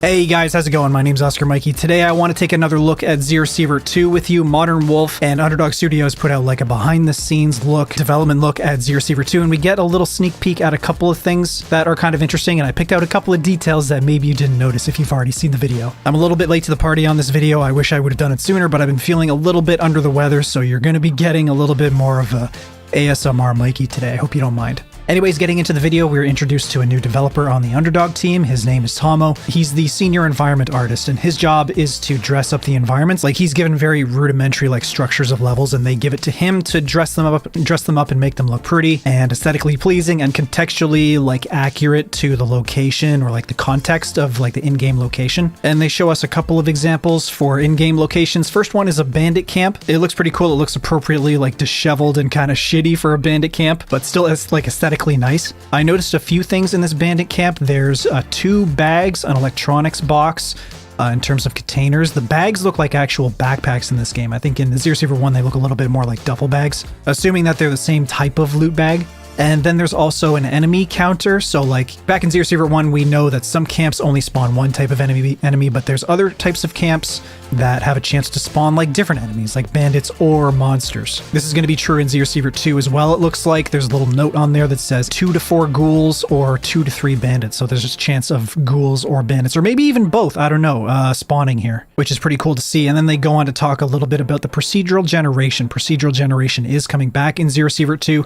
Hey guys, how's it going? My name's ᴍᴏʀᴇ. Today I want to take another look at Sievert 2 with you. Modern Wolf and Underdog Studios put out like a behind-the-scenes look, development look at Sievert 2, and we get a little sneak peek at a couple of things that are kind of interesting, and I picked out a couple of details that maybe you didn't notice if you've already seen the video. I'm a little bit late to the party on this video. I wish I would have done it sooner, but I've been feeling a little bit under the weather, so you're going to be getting a little bit more of a ASMR Mikey today. I hope you don't mind. Anyways, getting into the video, we were introduced to a new developer on the Underdog team. His name is ᴍᴏ. He's the senior environment artist, and his job is to dress up the environments. Like, he's given very rudimentary like structures of levels, and they give it to him to dress them up and make them look pretty and aesthetically pleasing and contextually like accurate to the location or like the context of like the in-game location. And they show us a couple of examples for in-game locations. First one is a bandit camp. It looks pretty cool. It looks appropriately like disheveled and kind of shitty for a bandit camp, but still it's like aesthetically nice. I noticed a few things in this bandit camp. There's 2 bags, an electronics box. In terms of containers, the bags look like actual backpacks in this game. I think in the Sievert 1 they look a little bit more like duffel bags, assuming that they're the same type of loot bag. And then there's also an enemy counter. So like back in Sievert 1, we know that some camps only spawn one type of enemy, but there's other types of camps that have a chance to spawn like different enemies, like bandits or monsters. This is going to be true in Sievert 2 as well. It looks like there's a little note on there that says 2 to 4 ghouls or 2 to 3 bandits. So there's a chance of ghouls or bandits, or maybe even both, I don't know, spawning here, which is pretty cool to see. And then they go on to talk a little bit about the procedural generation. Procedural generation is coming back in Sievert 2.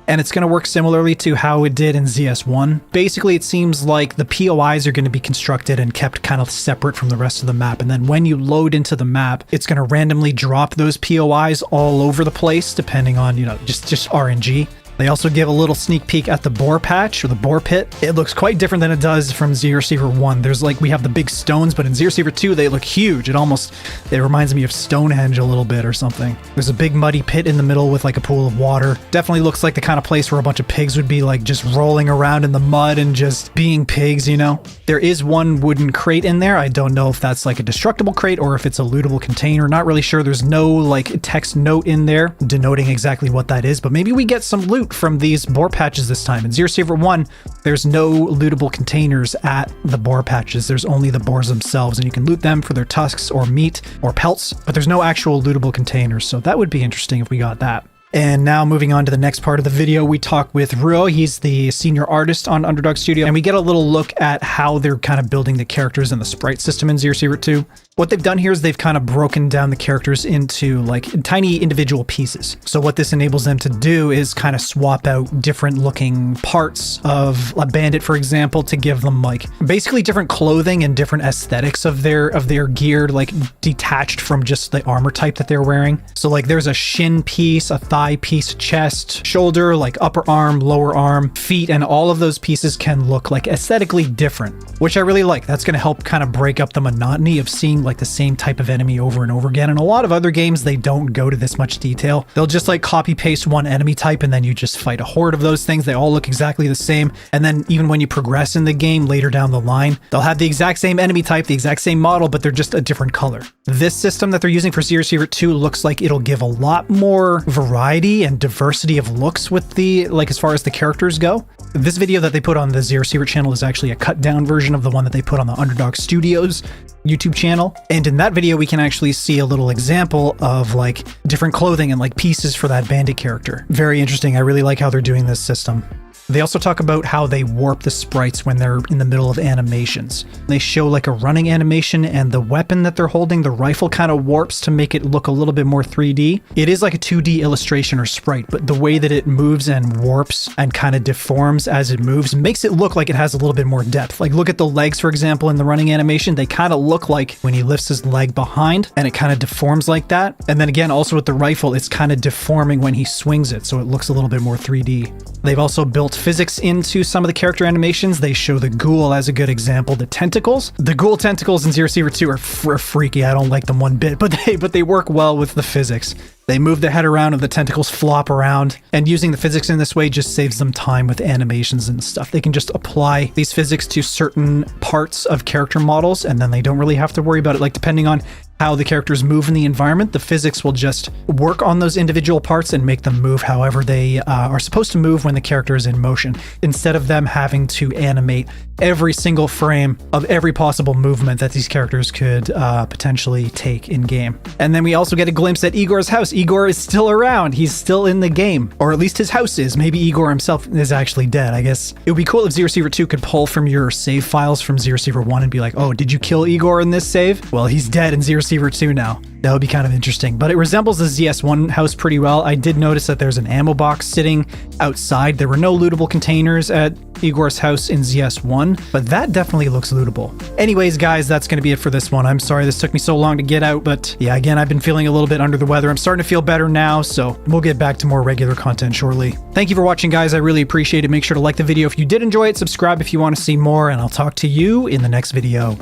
And it's going to work similarly to how it did in ZS1. Basically, it seems like the POIs are going to be constructed and kept kind of separate from the rest of the map. And then when you load into the map, it's going to randomly drop those POIs all over the place, depending on, you know, just RNG. They also give a little sneak peek at the boar patch, or the boar pit. It looks quite different than it does from Sievert 1. There's like, we have the big stones, but in Sievert 2, they look huge. It reminds me of Stonehenge a little bit or something. There's a big muddy pit in the middle with like a pool of water. Definitely looks like the kind of place where a bunch of pigs would be like just rolling around in the mud and just being pigs, you know? There is one wooden crate in there. I don't know if that's like a destructible crate or if it's a lootable container. Not really sure. There's no like text note in there denoting exactly what that is, but maybe we get some loot from these boar patches this time. In Sievert 1, there's no lootable containers at the boar patches. There's only the boars themselves, and you can loot them for their tusks or meat or pelts, but there's no actual lootable containers, so that would be interesting if we got that. And now moving on to the next part of the video, we talk with ᴍᴏ. He's the senior artist on Underdog Studio, and we get a little look at how they're kind of building the characters and the sprite system in Sievert 2. What they've done here is they've kind of broken down the characters into like tiny individual pieces. So what this enables them to do is kind of swap out different looking parts of a bandit, for example, to give them like basically different clothing and different aesthetics of their gear, like detached from just the armor type that they're wearing. So like there's a shin piece, a thigh piece, chest, shoulder, like upper arm, lower arm, feet, and all of those pieces can look like aesthetically different, which I really like. That's going to help kind of break up the monotony of seeing like the same type of enemy over and over again. In a lot of other games, they don't go to this much detail. They'll just like copy paste one enemy type and then you just fight a horde of those things. They all look exactly the same. And then even when you progress in the game later down the line, they'll have the exact same enemy type, the exact same model, but they're just a different color. This system that they're using for Sievert 2 looks like it'll give a lot more variety and diversity of looks with the, like, as far as the characters go. This video that they put on the Sievert channel is actually a cut down version of the one that they put on the Underdog Studios YouTube channel. And in that video, we can actually see a little example of like different clothing and like pieces for that bandit character. Very interesting. I really like how they're doing this system. They also talk about how they warp the sprites when they're in the middle of animations. They show like a running animation, and the weapon that they're holding, the rifle, kind of warps to make it look a little bit more 3D. It is like a 2D illustration or sprite, but the way that it moves and warps and kind of deforms as it moves makes it look like it has a little bit more depth. Like look at the legs, for example, in the running animation. They kind of look like when he lifts his leg behind and it kind of deforms like that. And then again, also with the rifle, it's kind of deforming when he swings it, so it looks a little bit more 3D. They've also built physics into some of the character animations. They show the ghoul as a good example. The tentacles. The ghoul tentacles in Sievert 2 are freaky. I don't like them one bit, but they work well with the physics. They move the head around and the tentacles flop around, and using the physics in this way just saves them time with animations and stuff. They can just apply these physics to certain parts of character models, and then they don't really have to worry about it. Like depending on how the characters move in the environment. The physics will just work on those individual parts and make them move however they are supposed to move when the character is in motion, instead of them having to animate every single frame of every possible movement that these characters could potentially take in game. And then we also get a glimpse at Igor's house. Igor is still around. He's still in the game, or at least his house is. Maybe Igor himself is actually dead. I guess it would be cool if ᴢᴇʀᴏ 2 could pull from your save files from ᴢᴇʀᴏ 1 and be like, oh, did you kill Igor in this save? Well, he's dead in ᴢᴇʀᴏ 2 now. That would be kind of interesting, but it resembles the ZS1 house pretty well. I did notice that there's an ammo box sitting outside. There were no lootable containers at Igor's house in ZS1, but that definitely looks lootable. Anyways, guys, that's going to be it for this one. I'm sorry this took me so long to get out, but yeah, again, I've been feeling a little bit under the weather. I'm starting to feel better now, so we'll get back to more regular content shortly. Thank you for watching, guys. I really appreciate it. Make sure to like the video if you did enjoy it, subscribe if you want to see more, and I'll talk to you in the next video.